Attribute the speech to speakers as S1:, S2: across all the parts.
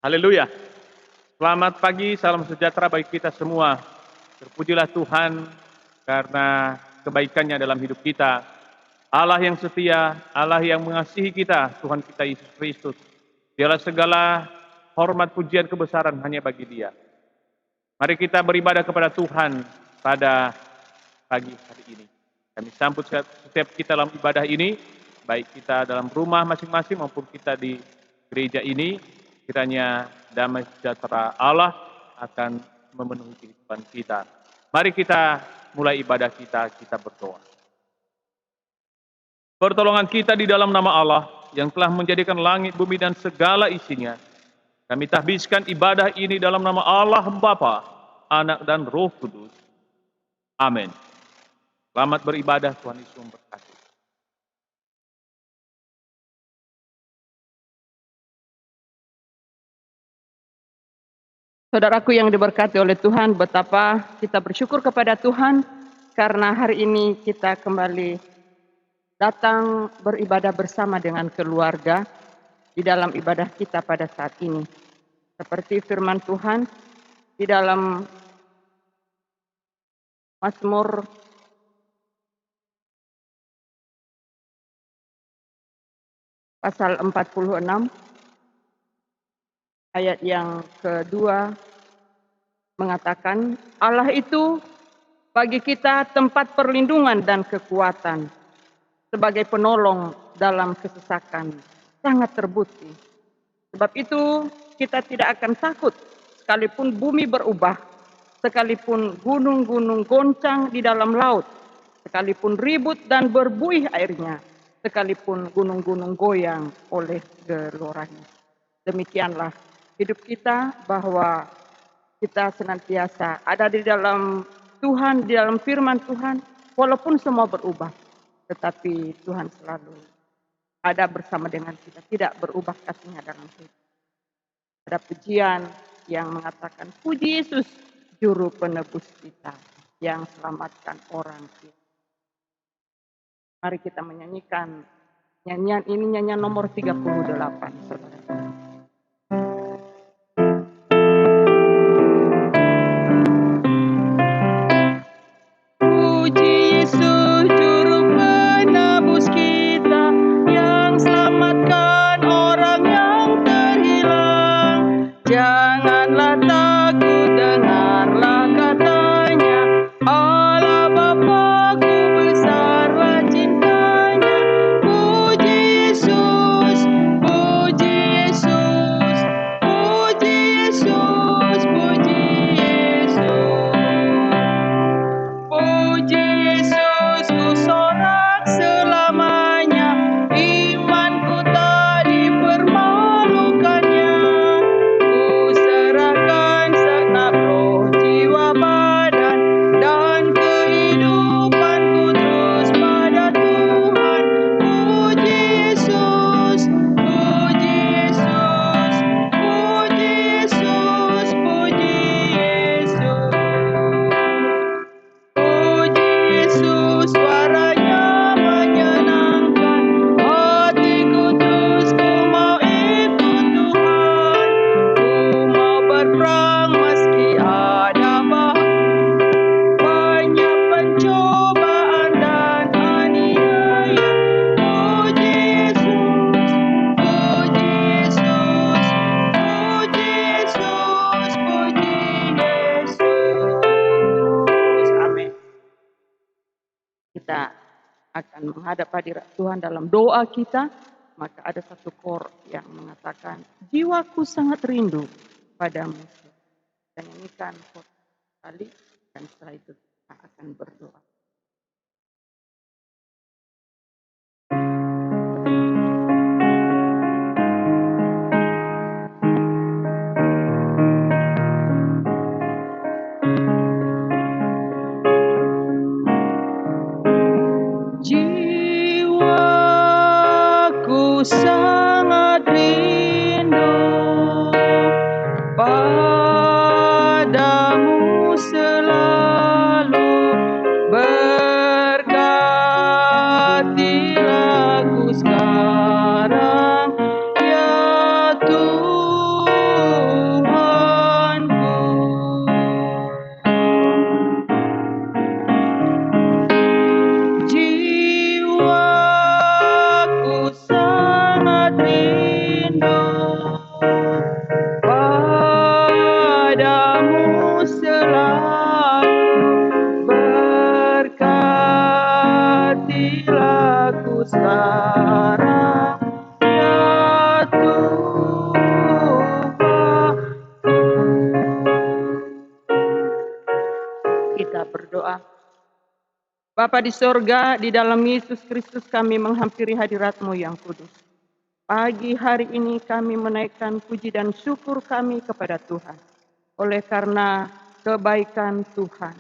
S1: Haleluya. Selamat pagi, salam sejahtera bagi kita semua. Terpujilah Tuhan karena kebaikannya dalam hidup kita. Allah yang setia, Allah yang mengasihi kita, Tuhan kita Yesus Kristus. Biarlah segala hormat, pujian, kebesaran hanya bagi Dia. Mari kita beribadah kepada Tuhan pada pagi hari ini. Kami sambut setiap kita dalam ibadah ini, baik kita dalam rumah masing-masing maupun kita di gereja ini. Kiranya damai sejahtera Allah akan memenuhi kehidupan kita. Mari kita mulai ibadah kita berdoa. Pertolongan kita di dalam nama Allah yang telah menjadikan langit, bumi dan segala isinya. Kami tahbiskan ibadah ini dalam nama Allah Bapa, Anak dan Roh Kudus. Amin. Selamat beribadah, Tuhan Yesus memberkati.
S2: Saudaraku yang diberkati oleh Tuhan, betapa kita bersyukur kepada Tuhan karena hari ini kita kembali datang beribadah bersama dengan keluarga di dalam ibadah kita pada saat ini. Seperti firman Tuhan di dalam Mazmur pasal 46 ayat yang kedua mengatakan, Allah itu bagi kita tempat perlindungan dan kekuatan, sebagai penolong dalam kesesakan, sangat terbukti. Sebab itu kita tidak akan takut, sekalipun bumi berubah, sekalipun gunung-gunung goncang di dalam laut, sekalipun ribut dan berbuih airnya, sekalipun gunung-gunung goyang oleh geloranya. Demikianlah hidup kita, bahwa kita senantiasa ada di dalam Tuhan, di dalam firman Tuhan, walaupun semua berubah, tetapi Tuhan selalu ada bersama dengan kita, tidak berubah kasihnya dalam hidup. Ada pujian yang mengatakan, puji Yesus, juru penebus kita, yang selamatkan orang kita. Mari kita menyanyikan nyanyian ini, nyanyian nomor 38, saudara. Janganlah takut, dengarlah katanya, Allah Bapa-Ku besarlah cintanya. Puji Yesus, puji Yesus, puji Yesus, puji Yesus. Puji Yesus, ku sorak selamanya, imanku tak dipermalukannya. Segenap roh, jiwa, badan, dan kehidupanku terus pada Tuhan. Puji Yesus, puji Yesus, puji Yesus, puji Yesus. Puji Yesus, suaranya menyenangkan, hatiku terus ku mau ikut Tuhan. Ku mau berperang meski ada banyak pencobaan dan aniaya. Puji Yesus, puji Yesus, puji Yesus, puji Yesus. Amin. Kita akan menghadap hadirat Tuhan dalam doa kita. Maka ada satu kor yang mengatakan, jiwaku sangat rindu padamu. Kita nyanyikan kor kali, dan setelah itu kita akan berdoa. Jiwaku sangat rindu padamu selalu, berkatilah ku sekarang ya Tuhan. Bapa di sorga, di dalam Yesus Kristus kami menghampiri hadirat-Mu yang kudus. Pagi hari ini kami menaikkan puji dan syukur kami kepada Tuhan. Oleh karena kebaikan Tuhan,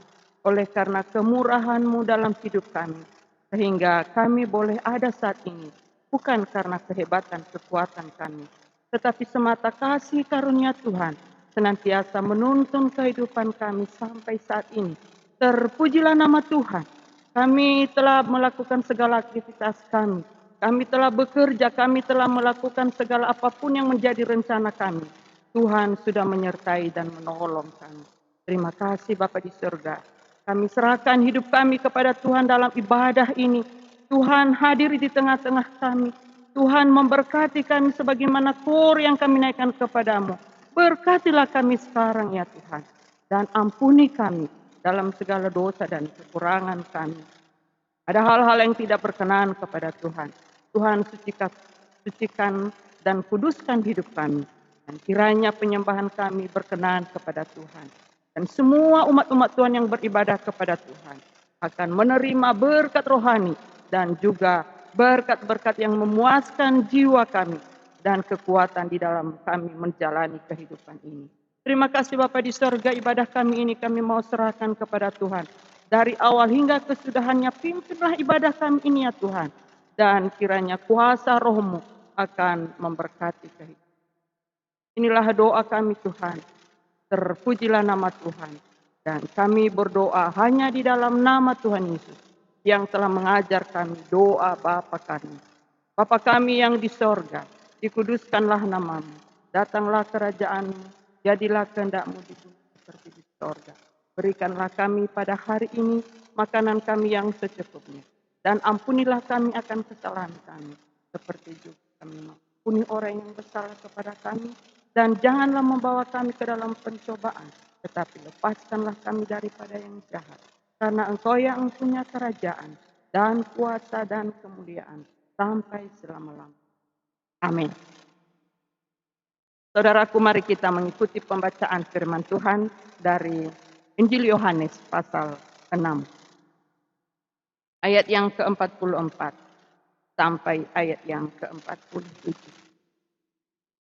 S2: oleh karena kemurahan-Mu dalam hidup kami, sehingga kami boleh ada saat ini, bukan karena kehebatan kekuatan kami, tetapi semata kasih karunia Tuhan, senantiasa menuntun kehidupan kami sampai saat ini. Terpujilah nama Tuhan. Kami telah melakukan segala aktivitas kami. Kami telah bekerja, kami telah melakukan segala apapun yang menjadi rencana kami. Tuhan sudah menyertai dan menolong kami. Terima kasih Bapa di surga. Kami serahkan hidup kami kepada Tuhan dalam ibadah ini. Tuhan hadir di tengah-tengah kami. Tuhan memberkati kami sebagaimana kor yang kami naikkan kepadamu. Berkatilah kami sekarang ya Tuhan. Dan ampuni kami dalam segala dosa dan kekurangan kami. Ada hal-hal yang tidak berkenan kepada Tuhan. Tuhan sucikan dan kuduskan hidup kami. Dan kiranya penyembahan kami berkenan kepada Tuhan. Dan semua umat-umat Tuhan yang beribadah kepada Tuhan akan menerima berkat rohani dan juga berkat-berkat yang memuaskan jiwa kami dan kekuatan di dalam kami menjalani kehidupan ini. Terima kasih Bapa di sorga, ibadah kami ini kami mau serahkan kepada Tuhan. Dari awal hingga kesudahannya, pimpinlah ibadah kami ini ya Tuhan. Dan kiranya kuasa roh-Mu akan memberkati kehidupan. Inilah doa kami Tuhan. Terpujilah nama Tuhan. Dan kami berdoa hanya di dalam nama Tuhan Yesus, yang telah mengajar kami doa Bapa kami. Bapa kami yang di sorga, dikuduskanlah nama-Mu. Datanglah kerajaan-Mu. Jadilah kehendak-Mu di bumi seperti di sorga. Berikanlah kami pada hari ini makanan kami yang secukupnya. Dan ampunilah kami akan kesalahan kami. Seperti juga kami mengampuni orang yang bersalah kepada kami. Dan janganlah membawa kami ke dalam pencobaan. Tetapi lepaskanlah kami daripada yang jahat. Karena Engkau yang punya kerajaan dan kuasa dan kemuliaan sampai selama-lamanya. Amin. Saudaraku, mari kita mengikuti pembacaan firman Tuhan dari Injil Yohanes pasal 6. Ayat yang ke-44 sampai ayat yang ke-47.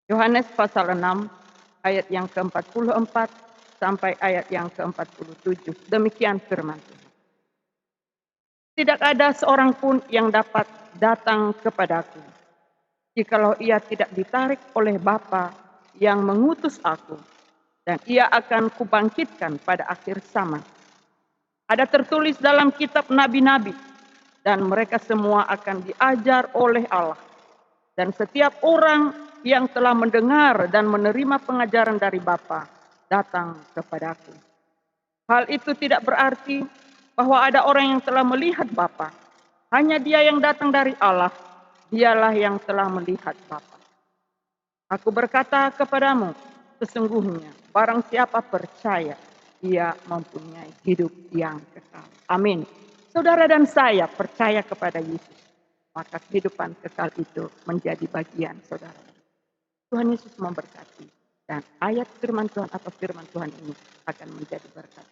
S2: Yohanes pasal 6 ayat yang ke-44 sampai ayat yang ke-47. Demikian firman Tuhan. Tidak ada seorang pun yang dapat datang kepadaku jikalau ia tidak ditarik oleh Bapa yang mengutus aku, dan ia akan kubangkitkan pada akhir zaman. Ada tertulis dalam kitab nabi-nabi, dan mereka semua akan diajar oleh Allah. Dan setiap orang yang telah mendengar dan menerima pengajaran dari Bapa datang kepadaku. Hal itu tidak berarti bahwa ada orang yang telah melihat Bapa. Hanya Dia yang datang dari Allah, Dialah yang telah melihat Bapa. Aku berkata kepadamu, sesungguhnya barang siapa percaya, ia mempunyai hidup yang kekal. Amin. Saudara dan saya percaya kepada Yesus, maka kehidupan kekal itu menjadi bagian saudara. Tuhan Yesus memberkati, dan ayat firman Tuhan atau firman Tuhan ini akan menjadi berkat.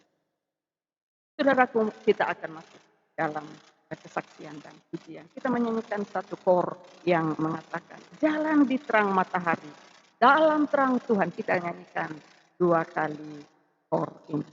S2: Saudaraku, kita akan masuk dalam kesaksian dan pujian. Kita menyanyikan satu kor yang mengatakan, jalan di terang matahari, dalam terang Tuhan. Kita nyanyikan 2 kali kor ini.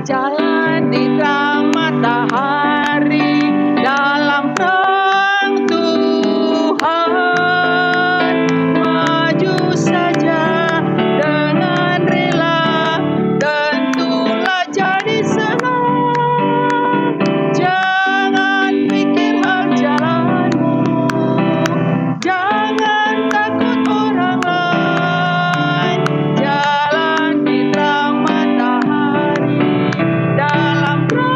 S2: Jalan di terang matahari, dalam terang Tuhan, maju saja dengan rela, tentulah jadi senang. Jangan pikir hal jalanmu, jangan takut orang lain. Jalan di terang matahari, dalam terang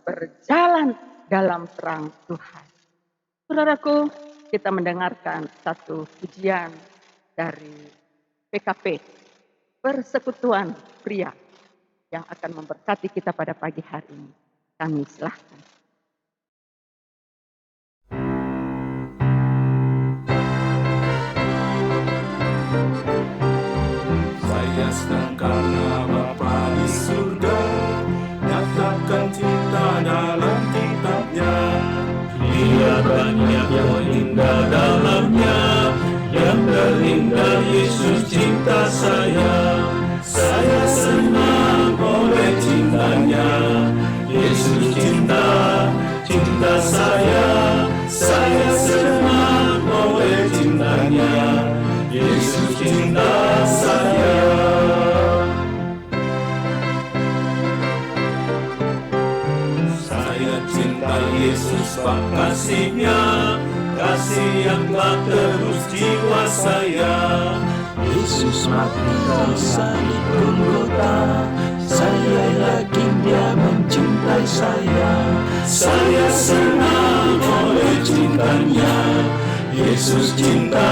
S2: berjalan dalam terang Tuhan. Saudaraku, kita mendengarkan satu pujian dari PKP, Persekutuan Pria, yang akan memberkati kita pada pagi hari ini. Kami silahkan.
S3: Saya senang karena Bapa di surga nyatakan cinta dalam kitabnya. Dia banyak yang indah dalamnya, yang terindah Yesus cinta saya. Saya senang oleh cintanya, Yesus cinta, cinta saya. Saya senang oleh cintanya, Yesus cinta saya. Saya cinta Yesus bab kasih-Nya, kasih yang telah terus jiwa saya. Yesus mati di salib Golgota, saya yakin Dia mencintai saya. Saya senang oleh cintanya, Yesus cinta,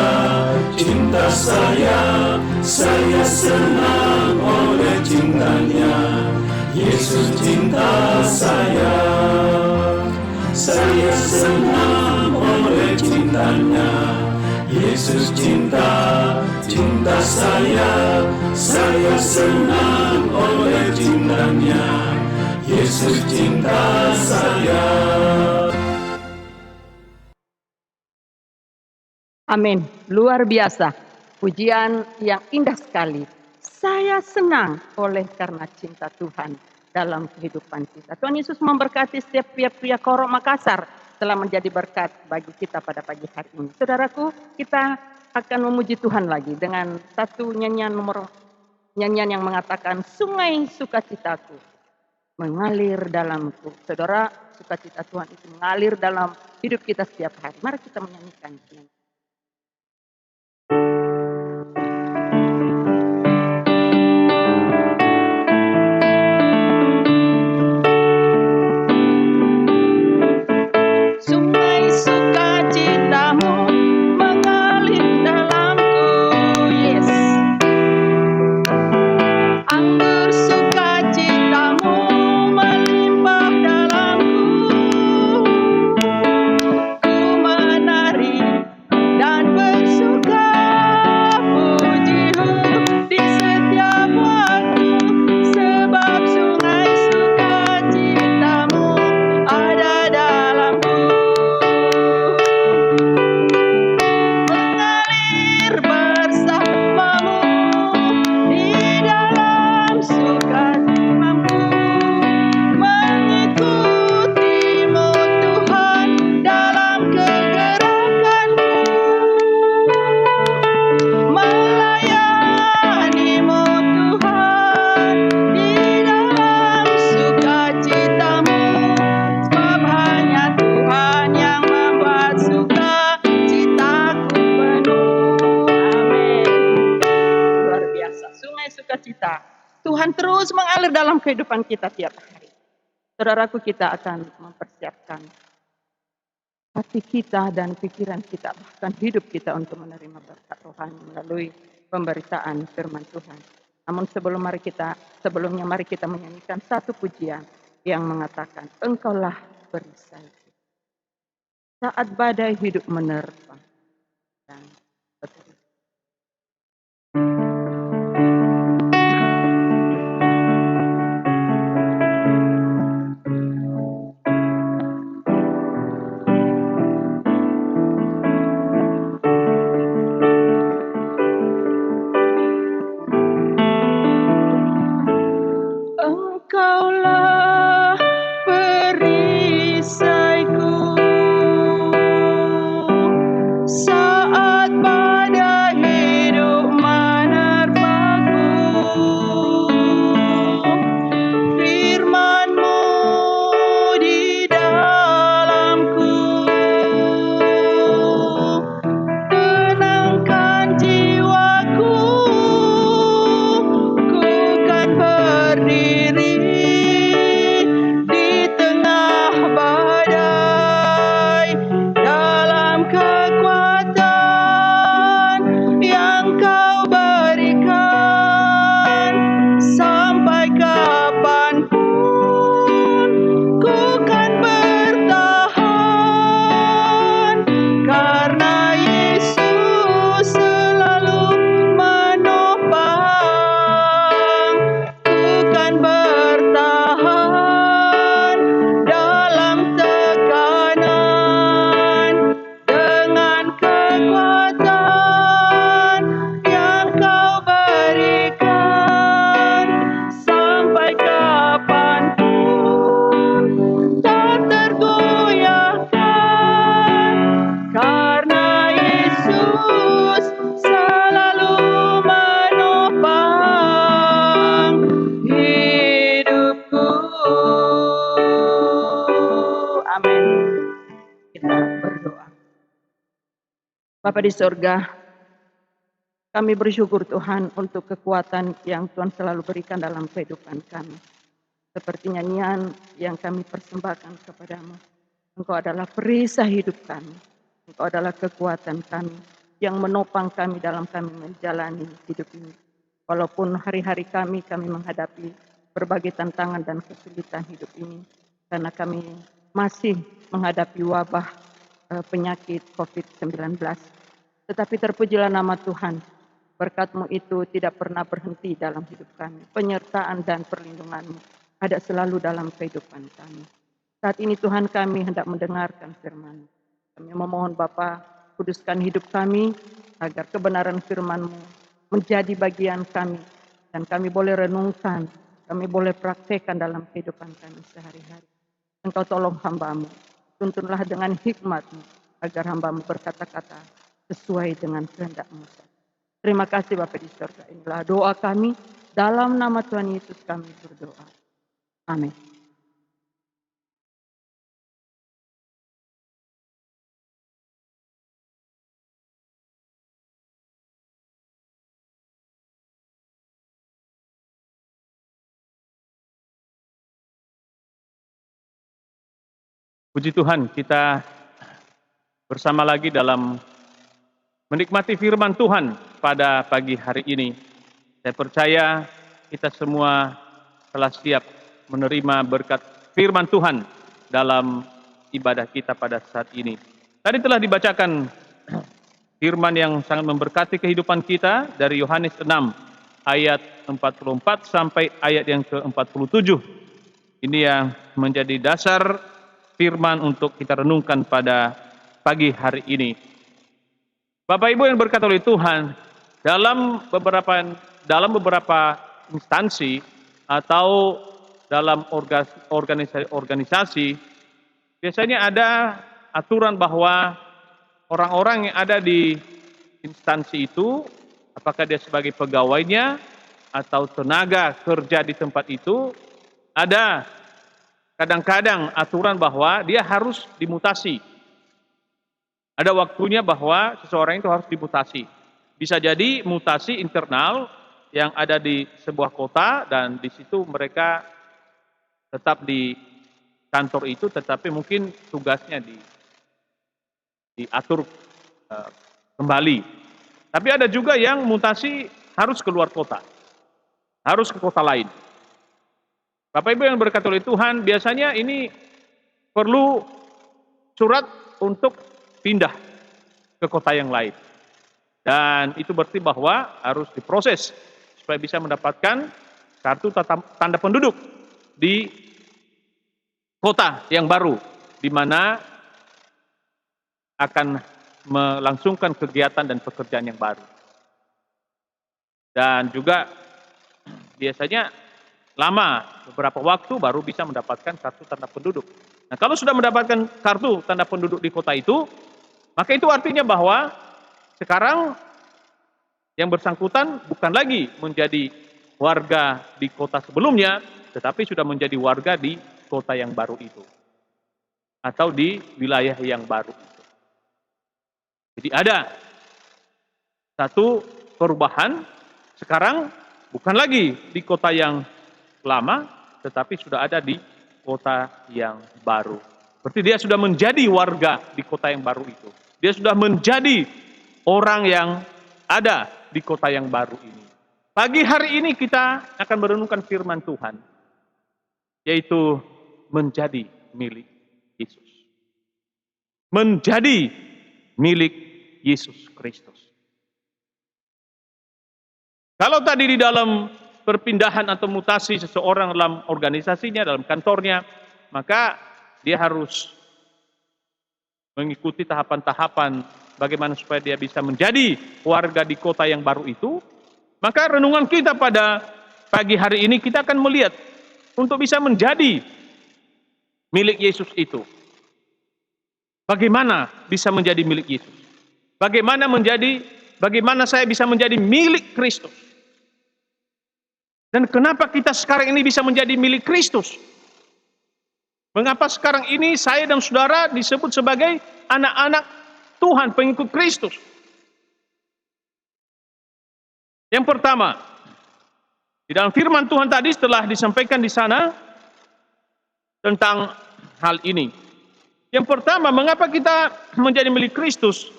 S3: cinta saya. Saya senang oleh cintanya, Yesus cinta saya. Saya senang oleh cintanya, Yesus cinta, cinta saya. Saya senang oleh cintanya, Yesus cinta saya.
S2: Amin. Luar biasa. Pujian yang indah sekali. Saya senang oleh karena cinta Tuhan dalam kehidupan kita. Tuhan Yesus memberkati setiap pria-pria Koro Makassar telah menjadi berkat bagi kita pada pagi hari ini. Saudaraku, kita akan memuji Tuhan lagi dengan satu nyanyian yang mengatakan sungai sukacitaku mengalir dalamku. Saudara, sukacita Tuhan itu mengalir dalam hidup kita setiap hari. Mari kita menyanyikan. Sungai sukacitamu mengalir dalamku, yes. Anggur sukacitamu melimpah dalamku. Ku menari dan bersuka pujimu di setiap waktu, sebab sungai sukacitamu ada dalamku. Mengalir bersamamu di dalam sukacitamu, mengikutimu Tuhan dalam kegerakanku, melayanimu Tuhan di dalam sukacitamu, sebab hanya Tuhan yang membuat sukacitaku penuh. Amin. Luar biasa. Sungai sukacita Tuhan terus mengalir dalam kehidupan kita tiap hari. Saudaraku, kita akan mempersiapkan hati kita dan pikiran kita, bahkan hidup kita untuk menerima berkat rohani melalui pemberitaan firman Tuhan. Namun sebelumnya mari kita menyanyikan satu pujian yang mengatakan, Engkaulah perisai saat badai hidup menerpa. Dan seterusnya. Engkaulah perisaiku saat Bapa di sorga, kami bersyukur Tuhan untuk kekuatan yang Tuhan selalu berikan dalam kehidupan kami. Seperti nyanyian yang kami persembahkan kepadamu. Engkau adalah perisai hidup kami. Engkau adalah kekuatan kami yang menopang kami dalam kami menjalani hidup ini. Walaupun hari-hari kami menghadapi berbagai tantangan dan kesulitan hidup ini. Karena kami masih menghadapi wabah penyakit COVID-19. Tetapi terpujilah nama Tuhan. Berkat-Mu itu tidak pernah berhenti dalam hidup kami. Penyertaan dan perlindungan-Mu ada selalu dalam kehidupan kami. Saat ini Tuhan kami hendak mendengarkan firman-Mu. Kami memohon Bapa, kuduskan hidup kami agar kebenaran firman-Mu menjadi bagian kami. Dan kami boleh renungkan, kami boleh praktekkan dalam kehidupan kami sehari-hari. Engkau tolong hamba-Mu, tuntunlah dengan hikmat-Mu agar hamba-Mu berkata-kata sesuai dengan kehendak-Mu. Terima kasih Bapa di surga. Inilah doa kami, dalam nama Tuhan Yesus kami berdoa. Amin.
S1: Puji Tuhan, kita bersama lagi dalam menikmati firman Tuhan pada pagi hari ini. Saya percaya kita semua telah siap menerima berkat firman Tuhan dalam ibadah kita pada saat ini. Tadi telah dibacakan firman yang sangat memberkati kehidupan kita dari Yohanes 6 ayat 44 sampai ayat yang ke-47. Ini yang menjadi dasar firman untuk kita renungkan pada pagi hari ini. Bapak Ibu yang berkati oleh Tuhan, dalam beberapa instansi atau dalam organisasi biasanya ada aturan bahwa orang-orang yang ada di instansi itu, apakah dia sebagai pegawainya atau tenaga kerja di tempat itu, ada kadang-kadang aturan bahwa dia harus dimutasi. Ada waktunya bahwa seseorang itu harus dimutasi. Bisa jadi mutasi internal yang ada di sebuah kota dan di situ mereka tetap di kantor itu, tetapi mungkin tugasnya diatur kembali. Tapi ada juga yang mutasi harus keluar kota, harus ke kota lain. Bapak Ibu yang berkati oleh Tuhan, biasanya ini perlu surat untuk pindah ke kota yang lain. Dan itu berarti bahwa harus diproses supaya bisa mendapatkan kartu tanda penduduk di kota yang baru, di mana akan melangsungkan kegiatan dan pekerjaan yang baru. Dan juga biasanya lama, beberapa waktu baru bisa mendapatkan kartu tanda penduduk. Nah, kalau sudah mendapatkan kartu tanda penduduk di kota itu, maka itu artinya bahwa sekarang yang bersangkutan bukan lagi menjadi warga di kota sebelumnya, tetapi sudah menjadi warga di kota yang baru itu. Atau di wilayah yang baru itu. Jadi ada satu perubahan, sekarang bukan lagi di kota yang lama, tetapi sudah ada di kota yang baru. Berarti dia sudah menjadi warga di kota yang baru itu. Dia sudah menjadi orang yang ada di kota yang baru ini. Pagi hari ini kita akan merenungkan firman Tuhan, yaitu menjadi milik Yesus. Menjadi milik Yesus Kristus. Kalau tadi di dalam perpindahan atau mutasi seseorang dalam organisasinya, dalam kantornya, maka dia harus mengikuti tahapan-tahapan bagaimana supaya dia bisa menjadi warga di kota yang baru itu. Maka renungan kita pada pagi hari ini kita akan melihat untuk bisa menjadi milik Yesus itu. Bagaimana bisa menjadi milik Yesus? Bagaimana saya bisa menjadi milik Kristus? Dan kenapa kita sekarang ini bisa menjadi milik Kristus? Mengapa sekarang ini saya dan saudara disebut sebagai anak-anak Tuhan, pengikut Kristus? Yang pertama, di dalam firman Tuhan tadi setelah disampaikan di sana tentang hal ini. Yang pertama, mengapa kita menjadi milik Kristus?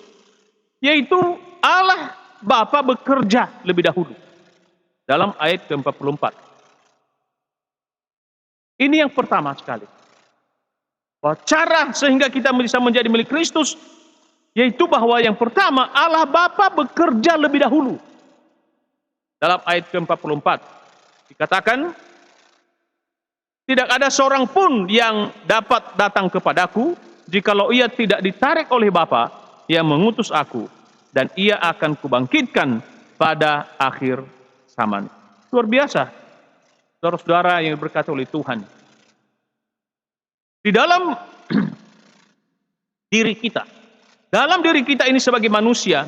S1: Yaitu Allah Bapa bekerja lebih dahulu. Dalam ayat ke-44. Ini yang pertama sekali. Bahwa cara sehingga kita bisa menjadi milik Kristus, yaitu bahwa yang pertama, Allah Bapa bekerja lebih dahulu. Dalam ayat ke-44 dikatakan, tidak ada seorang pun yang dapat datang kepadaku, jikalau ia tidak ditarik oleh Bapa yang mengutus aku, dan ia akan kubangkitkan pada akhir zaman. Luar biasa, saudara-saudara yang diberkati oleh Tuhan. Di dalam diri kita ini sebagai manusia,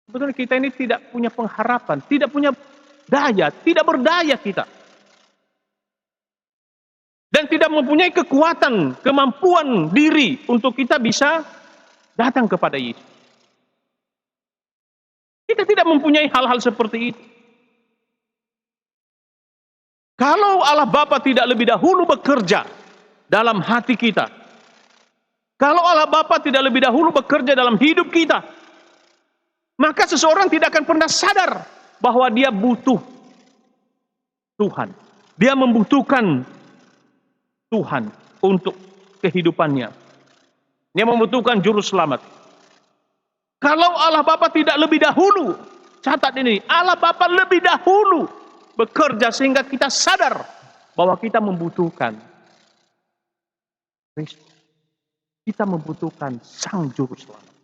S1: sebetulnya kita ini tidak punya pengharapan, tidak punya daya, tidak berdaya kita. Dan tidak mempunyai kekuatan, kemampuan diri untuk kita bisa datang kepada Yesus. Kita tidak mempunyai hal-hal seperti itu. Kalau Allah Bapa tidak lebih dahulu bekerja dalam hati kita, kalau Allah Bapa tidak lebih dahulu bekerja dalam hidup kita, maka seseorang tidak akan pernah sadar bahwa dia butuh Tuhan. Dia membutuhkan Tuhan untuk kehidupannya. Dia membutuhkan juru selamat. Kalau Allah Bapa tidak lebih dahulu, catat ini, Allah Bapa lebih dahulu bekerja sehingga kita sadar bahwa kita membutuhkan Kristus. Kita membutuhkan Sang Juru Selamat.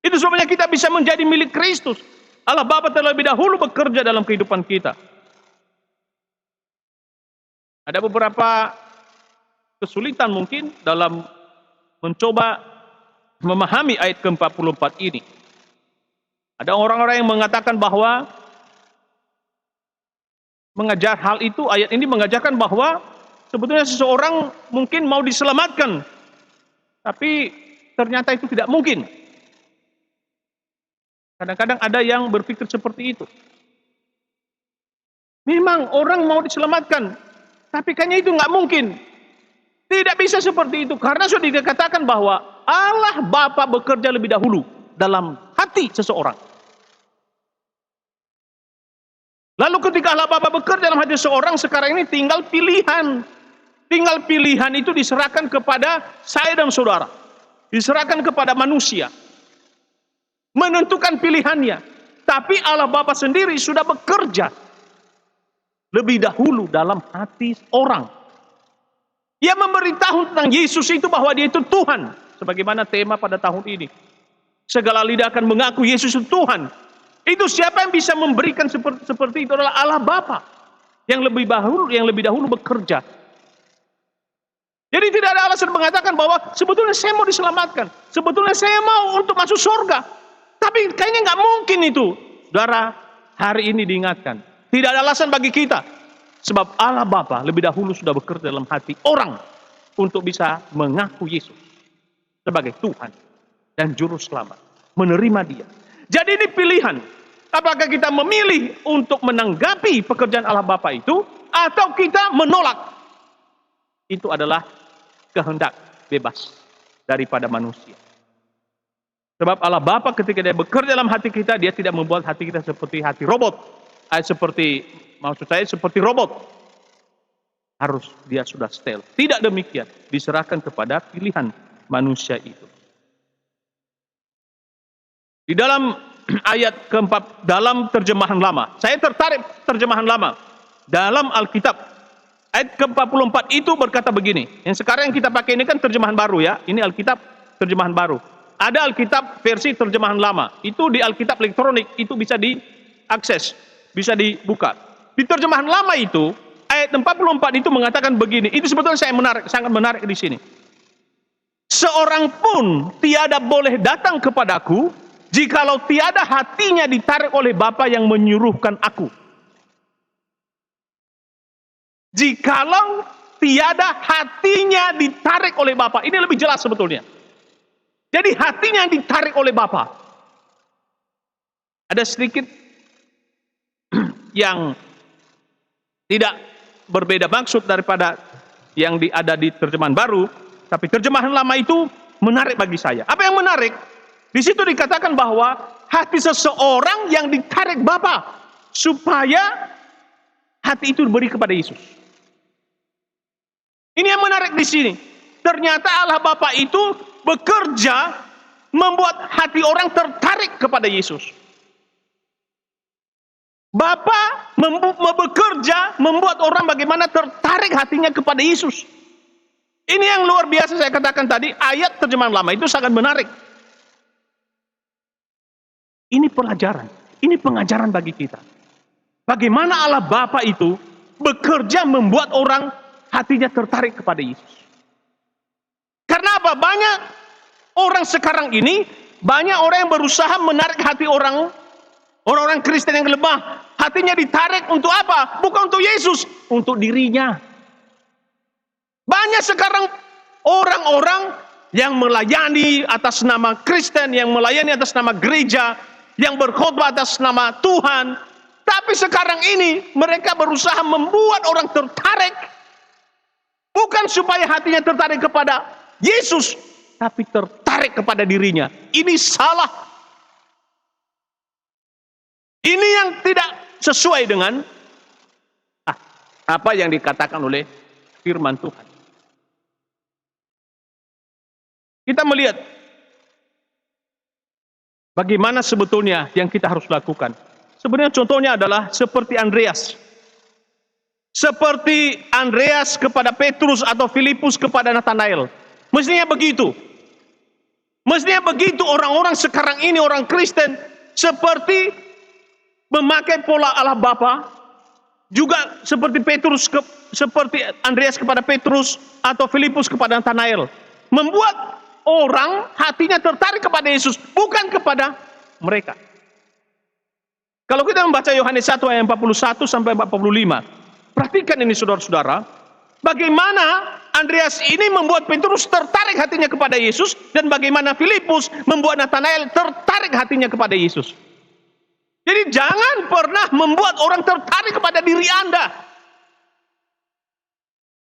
S1: Itu sebabnya kita bisa menjadi milik Kristus. Allah Bapa terlebih dahulu bekerja dalam kehidupan kita. Ada beberapa kesulitan mungkin dalam mencoba memahami ayat ke-44 ini. Ada orang-orang yang mengatakan bahwa mengajar hal itu, ayat ini mengajarkan bahwa sebetulnya seseorang mungkin mau diselamatkan, tapi ternyata itu tidak mungkin. Kadang-kadang ada yang berpikir seperti itu. Memang orang mau diselamatkan, tapi kayaknya itu nggak mungkin. Tidak bisa seperti itu, karena sudah dikatakan bahwa Allah Bapa bekerja lebih dahulu dalam hati seseorang. Lalu ketika Allah Bapa bekerja dalam hati seseorang, sekarang ini tinggal pilihan. Tinggal pilihan itu diserahkan kepada saya dan saudara. Diserahkan kepada manusia. Menentukan pilihannya. Tapi Allah Bapa sendiri sudah bekerja lebih dahulu dalam hati orang. Ia memberitahu tentang Yesus itu bahwa dia itu Tuhan. Sebagaimana tema pada tahun ini. Segala lidah akan mengaku Yesus itu Tuhan. Itu siapa yang bisa memberikan seperti itu adalah Allah Bapa yang lebih dahulu bekerja. Jadi tidak ada alasan mengatakan bahwa sebetulnya saya mau diselamatkan, sebetulnya saya mau untuk masuk surga, tapi kayaknya nggak mungkin itu. Saudara, hari ini diingatkan, tidak ada alasan bagi kita, sebab Allah Bapa lebih dahulu sudah bekerja dalam hati orang untuk bisa mengaku Yesus sebagai Tuhan dan Juru Selamat, menerima Dia. Jadi ini pilihan. Apakah kita memilih untuk menanggapi pekerjaan Allah Bapa itu, atau kita menolak? Itu adalah kehendak bebas daripada manusia. Sebab Allah Bapa ketika dia bekerja dalam hati kita, dia tidak membuat hati kita seperti hati robot. Seperti robot. Harus dia sudah setel. Tidak demikian. Diserahkan kepada pilihan manusia itu. Di dalam ayat keempat, dalam terjemahan lama. Saya tertarik terjemahan lama. Dalam Alkitab, ayat ke-44 itu berkata begini. Yang sekarang yang kita pakai ini kan terjemahan baru ya. Ini Alkitab terjemahan baru. Ada Alkitab versi terjemahan lama. Itu di Alkitab elektronik, itu bisa diakses, bisa dibuka. Di terjemahan lama itu, ayat 44 itu mengatakan begini. Itu sebetulnya sangat menarik di sini. Seorang pun tiada boleh datang kepadaku, jikalau tiada hatinya ditarik oleh Bapa yang menyuruhkan aku. Jikalau tiada hatinya ditarik oleh Bapa. Ini lebih jelas sebetulnya. Jadi hatinya yang ditarik oleh Bapa. Ada sedikit yang tidak berbeda maksud daripada yang ada di terjemahan baru, tapi terjemahan lama itu menarik bagi saya. Apa yang menarik? Di situ dikatakan bahwa hati seseorang yang ditarik Bapa supaya hati itu diberi kepada Yesus. Ini yang menarik di sini. Ternyata Allah Bapa itu bekerja membuat hati orang tertarik kepada Yesus. Bapa bekerja membuat orang bagaimana tertarik hatinya kepada Yesus. Ini yang luar biasa saya katakan tadi, ayat terjemahan lama itu sangat menarik. Ini pelajaran, ini pengajaran bagi kita. Bagaimana Allah Bapa itu bekerja membuat orang hatinya tertarik kepada Yesus. Karena apa? Banyak orang sekarang ini, banyak orang yang berusaha menarik hati orang-orang Kristen yang lemah. Hatinya ditarik untuk apa? Bukan untuk Yesus, untuk dirinya. Banyak sekarang orang-orang yang melayani atas nama Kristen, yang melayani atas nama gereja, yang berkhotbah atas nama Tuhan. Tapi sekarang ini mereka berusaha membuat orang tertarik. Bukan supaya hatinya tertarik kepada Yesus, tapi tertarik kepada dirinya. Ini salah. Ini yang tidak sesuai dengan apa yang dikatakan oleh firman Tuhan. Kita melihat bagaimana sebetulnya yang kita harus lakukan. Sebenarnya contohnya adalah seperti Andreas. Seperti Andreas kepada Petrus atau Filipus kepada Nathanael. Mestinya begitu. Mestinya begitu orang-orang sekarang ini, orang Kristen, seperti memakai pola Allah Bapa, juga seperti seperti Andreas kepada Petrus atau Filipus kepada Nathanael. Membuat orang hatinya tertarik kepada Yesus, bukan kepada mereka. Kalau kita membaca Yohanes 1 ayat 41 sampai 45, perhatikan ini saudara-saudara, bagaimana Andreas ini membuat Petrus tertarik hatinya kepada Yesus, dan bagaimana Filipus membuat Nathanael tertarik hatinya kepada Yesus. Jadi jangan pernah membuat orang tertarik kepada diri Anda.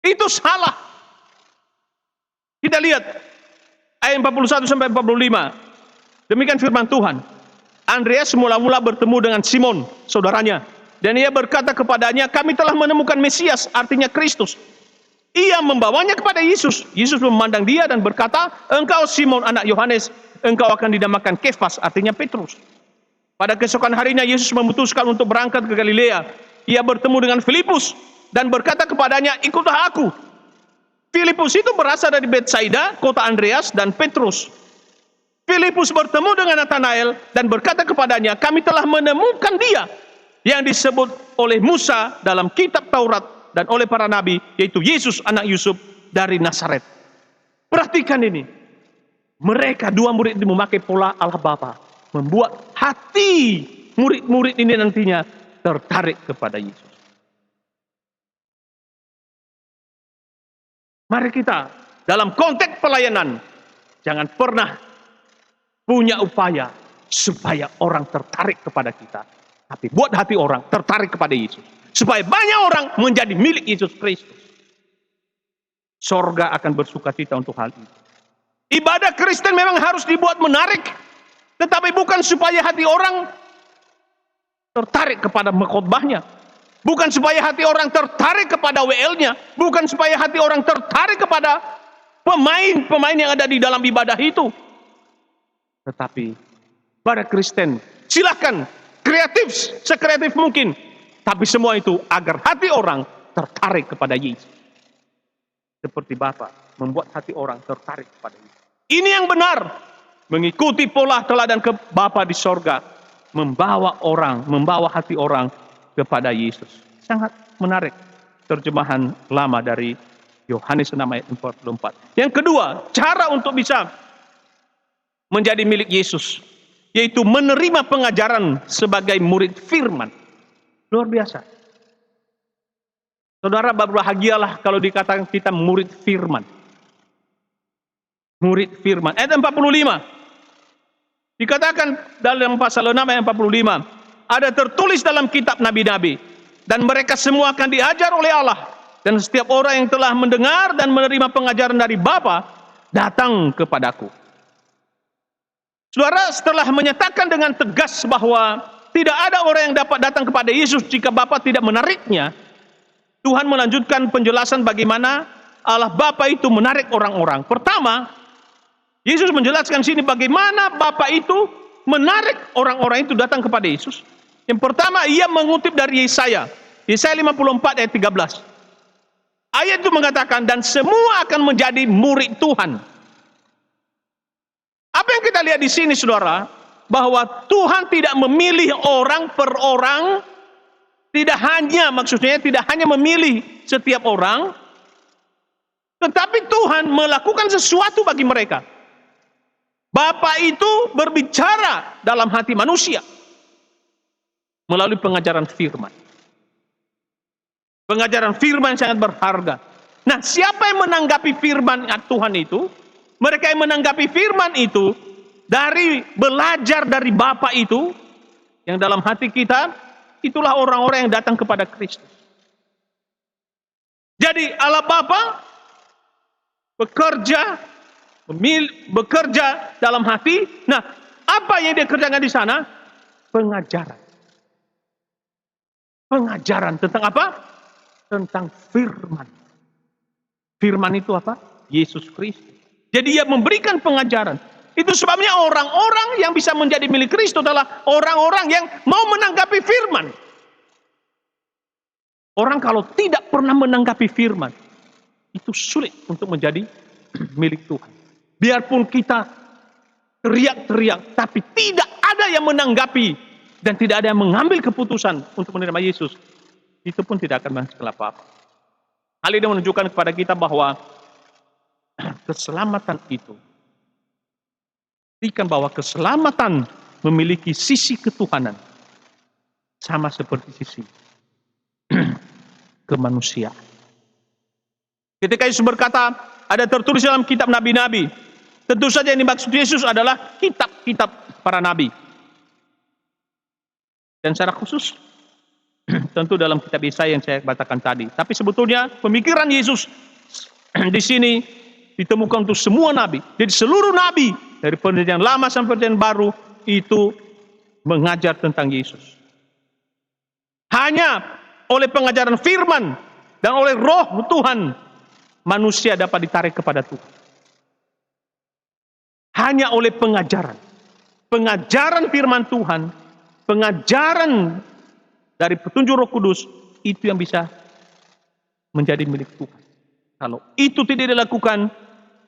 S1: Itu salah. Kita lihat ayat 41 sampai 45. Demikian firman Tuhan. Andreas mula-mula bertemu dengan Simon, saudaranya, dan ia berkata kepadanya, kami telah menemukan Mesias, artinya Kristus. Ia membawanya kepada Yesus. Yesus memandang dia dan berkata, engkau Simon anak Yohanes, engkau akan dinamakan Kefas, artinya Petrus. Pada keesokan harinya Yesus memutuskan untuk berangkat ke Galilea. Ia bertemu dengan Filipus dan berkata kepadanya, ikutlah aku. Filipus itu berasal dari Betsaida, kota Andreas dan Petrus. Filipus bertemu dengan Nathanael dan berkata kepadanya, kami telah menemukan dia yang disebut oleh Musa dalam kitab Taurat dan oleh para nabi, yaitu Yesus anak Yusuf dari Nazaret. Perhatikan ini. Mereka dua murid ini memakai pola Allah Bapa, membuat hati murid-murid ini nantinya tertarik kepada Yesus. Mari kita dalam konteks pelayanan jangan pernah punya upaya supaya orang tertarik kepada kita, tapi buat hati orang tertarik kepada Yesus, supaya banyak orang menjadi milik Yesus Kristus. Sorga akan bersukacita untuk hal itu. Ibadah Kristen memang harus dibuat menarik, tetapi bukan supaya hati orang tertarik kepada khotbahnya, bukan supaya hati orang tertarik kepada WL-nya, bukan supaya hati orang tertarik kepada pemain-pemain yang ada di dalam ibadah itu. Tetapi para Kristen silakan kreatif, sekreatif mungkin, tapi semua itu agar hati orang tertarik kepada Yesus. Seperti Bapa membuat hati orang tertarik kepada Yesus. Ini yang benar, mengikuti pola teladan ke Bapa di sorga, membawa hati orang kepada Yesus. Sangat menarik terjemahan lama dari Yohanes 6 ayat 44. Yang kedua, cara untuk bisa menjadi milik Yesus, yaitu menerima pengajaran sebagai murid firman. Luar biasa. Saudara, berbahagialah kalau dikatakan kita murid firman. Murid firman. Ayat 45. Dikatakan dalam pasal 6 ayat 45, ada tertulis dalam kitab nabi-nabi, dan mereka semua akan diajar oleh Allah, dan setiap orang yang telah mendengar dan menerima pengajaran dari Bapa datang kepadaku. Saudara, setelah menyatakan dengan tegas bahwa tidak ada orang yang dapat datang kepada Yesus jika Bapa tidak menariknya, Tuhan melanjutkan penjelasan bagaimana Allah Bapa itu menarik orang-orang. Pertama, Yesus menjelaskan sini bagaimana Bapa itu menarik orang-orang itu datang kepada Yesus. Yang pertama, ia mengutip dari Yesaya 54 ayat 13. Ayat itu mengatakan, dan semua akan menjadi murid Tuhan. Apa yang kita lihat di sini, saudara? Bahwa Tuhan tidak memilih orang per orang, tidak hanya memilih setiap orang, tetapi Tuhan melakukan sesuatu bagi mereka. Bapa itu berbicara dalam hati manusia melalui pengajaran firman. Pengajaran firman sangat berharga. Nah, siapa yang menanggapi firman Tuhan itu? Mereka yang menanggapi firman itu dari belajar dari Bapa itu, yang dalam hati kita, itulah orang-orang yang datang kepada Kristus. Jadi Allah Bapa bekerja dalam hati. Nah, apa yang dia kerjakan di sana? Pengajaran. Pengajaran tentang apa? Tentang firman. Firman itu apa? Yesus Kristus. Jadi ia memberikan pengajaran. Itu sebabnya orang-orang yang bisa menjadi milik Kristus adalah orang-orang yang mau menanggapi firman. Orang kalau tidak pernah menanggapi firman, itu sulit untuk menjadi milik Tuhan. Biarpun kita teriak-teriak, tapi tidak ada yang menanggapi dan tidak ada yang mengambil keputusan untuk menerima Yesus, itu pun tidak akan menghasilkan apa-apa. Hal ini menunjukkan kepada kita bahwa keselamatan itu, buktikan bahwa keselamatan memiliki sisi ketuhanan, sama seperti sisi kemanusiaan. Ketika Yesus berkata, ada tertulis dalam kitab nabi-nabi, tentu saja yang dimaksud Yesus adalah kitab-kitab para nabi. Dan secara khusus, tentu dalam kitab Yesaya yang saya katakan tadi. Tapi sebetulnya pemikiran Yesus di sini ditemukan untuk semua nabi. Jadi seluruh nabi dari perjanjian lama sampai perjanjian baru itu mengajar tentang Yesus. Hanya oleh pengajaran firman dan oleh Roh Tuhan manusia dapat ditarik kepada Tuhan. Hanya oleh pengajaran firman Tuhan, pengajaran dari petunjuk Roh Kudus, itu yang bisa menjadi milik Tuhan. Kalau itu tidak dilakukan,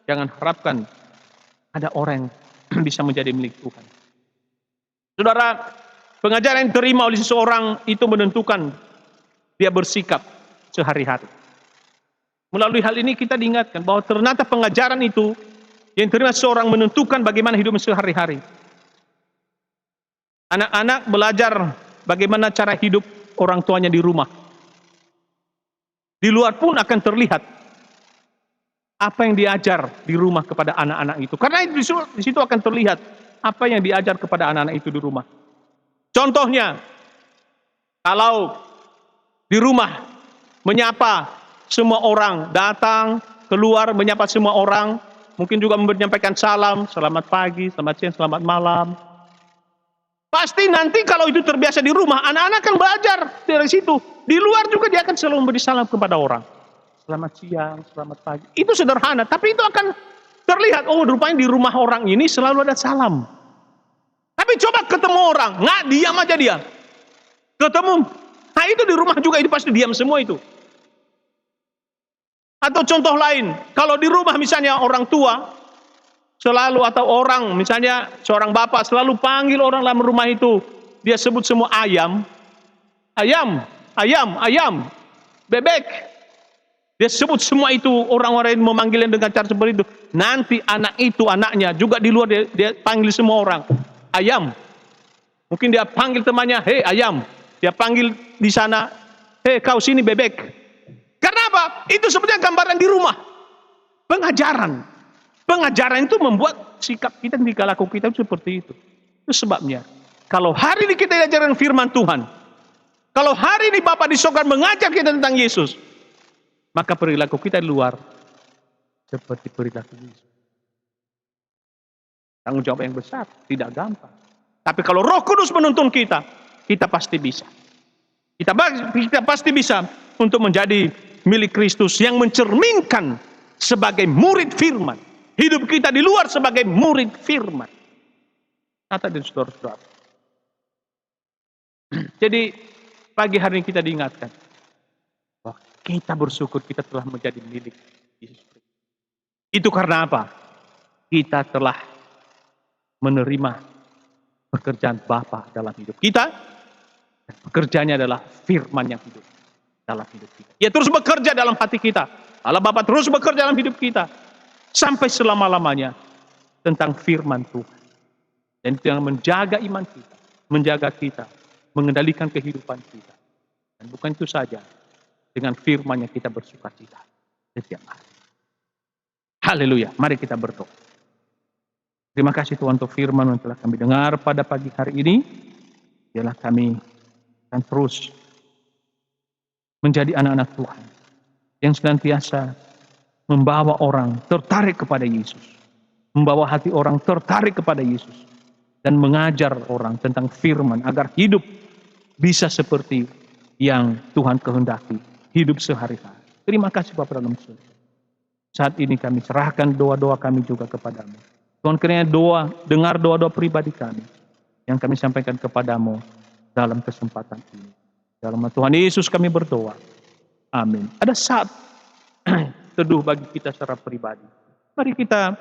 S1: jangan harapkan ada orang yang bisa menjadi milik Tuhan. Saudara, pengajaran yang diterima oleh seseorang itu menentukan dia bersikap sehari-hari. Melalui hal ini kita diingatkan bahwa ternyata pengajaran itu yang diterima seseorang menentukan bagaimana hidupnya sehari-hari. Anak-anak belajar bagaimana cara hidup orang tuanya di rumah. Di luar pun akan terlihat apa yang diajar di rumah kepada anak-anak itu. Karena di situ akan terlihat apa yang diajar kepada anak-anak itu di rumah. Contohnya, kalau di rumah menyapa semua orang, datang, keluar menyapa semua orang, mungkin juga menyampaikan salam, selamat pagi, selamat siang, selamat malam. Pasti nanti kalau itu terbiasa di rumah, anak-anak akan belajar dari situ. Di luar juga dia akan selalu memberi salam kepada orang. Selamat siang, selamat pagi. Itu sederhana, tapi itu akan terlihat, oh rupanya di rumah orang ini selalu ada salam. Tapi coba ketemu orang, nggak, diam aja dia. Ketemu, nah itu di rumah juga, itu pasti diam semua itu. Atau contoh lain, kalau di rumah misalnya orang tua, selalu atau orang, misalnya seorang bapak selalu panggil orang dalam rumah itu, dia sebut semua ayam, ayam, ayam, ayam, bebek. Dia sebut semua itu, orang-orang yang memanggilnya dengan cara seperti itu. Nanti anak itu, anaknya juga di luar dia panggil semua orang, ayam. Mungkin dia panggil temannya, hei ayam. Dia panggil di sana, hei kau sini bebek. Karena apa? Itu sebenarnya gambaran di rumah. Pengajaran. Pengajaran itu membuat sikap kita dan tingkah laku kita seperti itu. Itu sebabnya, kalau hari ini kita diajarkan firman Tuhan, kalau hari ini Bapa di sorga mengajar kita tentang Yesus, maka perilaku kita di luar seperti perilaku Yesus. Tanggung jawab yang besar, tidak gampang. Tapi kalau Roh Kudus menuntun kita, kita pasti bisa. Kita pasti bisa untuk menjadi milik Kristus yang mencerminkan sebagai murid firman. Hidup kita di luar sebagai murid firman. Kata dan saudara-saudara. Jadi pagi hari ini kita diingatkan bahwa kita bersyukur kita telah menjadi milik Yesus Kristus. Itu karena apa? Kita telah menerima pekerjaan Bapa dalam hidup kita. Dan pekerjaannya adalah firman yang hidup dalam hidup kita. Dia terus bekerja dalam hati kita. Allah Bapa terus bekerja dalam hidup kita. Sampai selama-lamanya tentang firman Tuhan. Dan itu yang menjaga iman kita. Menjaga kita. Mengendalikan kehidupan kita. Dan bukan itu saja. Dengan firman yang kita bersukacita setiap hari. Haleluya. Mari kita berdoa. Terima kasih Tuhan untuk firman yang telah kami dengar pada pagi hari ini. Biarlah kami akan terus menjadi anak-anak Tuhan. Yang senantiasa membawa orang tertarik kepada Yesus. Membawa hati orang tertarik kepada Yesus. Dan mengajar orang tentang firman agar hidup bisa seperti yang Tuhan kehendaki. Hidup sehari-hari. Terima kasih Bapak dalam surga. Saat ini kami serahkan doa-doa kami juga kepadamu. Tuhan kiranya dengar doa-doa pribadi kami yang kami sampaikan kepadamu dalam kesempatan ini. Dalam nama Tuhan Yesus kami berdoa. Amin. Ada saat teduh bagi kita secara pribadi. Mari kita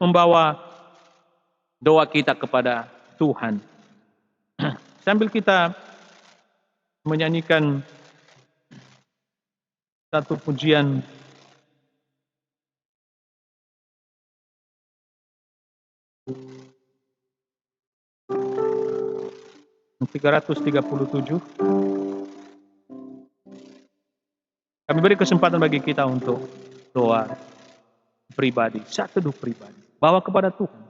S1: membawa doa kita kepada Tuhan. Sambil kita menyanyikan satu pujian 337. Kami beri kesempatan bagi kita untuk doa pribadi, saat teduh pribadi. Bawa kepada Tuhan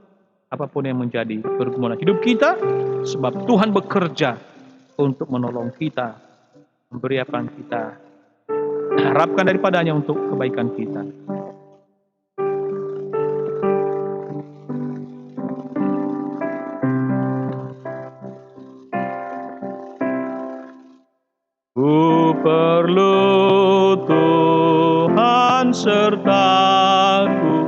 S1: apapun yang menjadi pergumulan hidup kita, sebab Tuhan bekerja untuk menolong kita, memberi apa yang kita harapkan daripadanya untuk kebaikan kita. Ku perlu Tuhan sertaku,